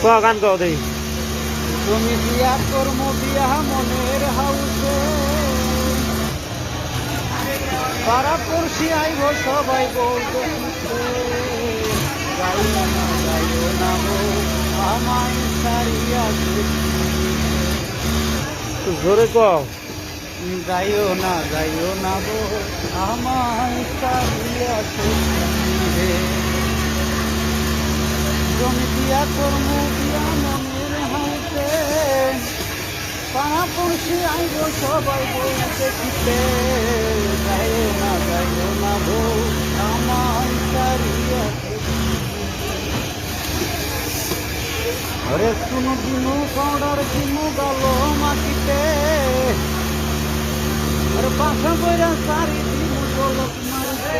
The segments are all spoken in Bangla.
গান গাও দেই। তুমি দিয়া কর্ম দিয়া মনের হাউসে পাড়া পড়শি আইব সবাই বলতে যাইও না গো আমায় ছাড়িয়া জোরে কও। যাইও না গো আমায় ছাড়িয়া রে জমি দিয়া কর্ম দিয়া মনের হাউসে পাড়া পড়শি আইব সবাই বলতে খিতে যাইও না গো আমায় ছাড়িয়া আরে শুনো দিনু পাউডার দিনু গালো মাটিতে আরে বাসা বইরা সারি দিনু গোলক মারতে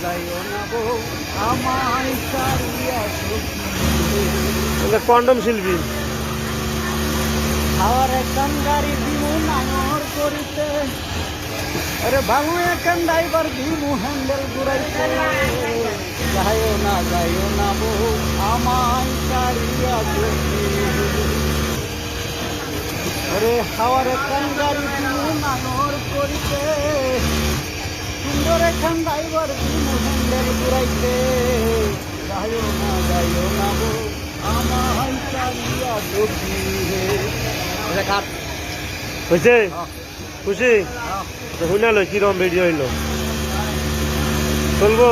যাইও না গো আমায় ছাড়িয়া কন্ডম শিল্পী আর একখান গাড়ি দিনু নাঙর করিতে আরে ভালো একখান ড্রাইভার দিনু হ্যান্ডেল ঘুরাইতে যাইও না গো আমায় ছাড়িয়া আরে হাওয়ার একখান গাড়ি দিনু নাঙর করিতে সুন্দর একখান ড্রাইভার দিনু হ্যান্ডেল ঘুরাইতে যাইও না গো আমায় ছাড়িয়া হয়েছে খুশি শুনালো কিরম ভিডিও হইলো চলবো।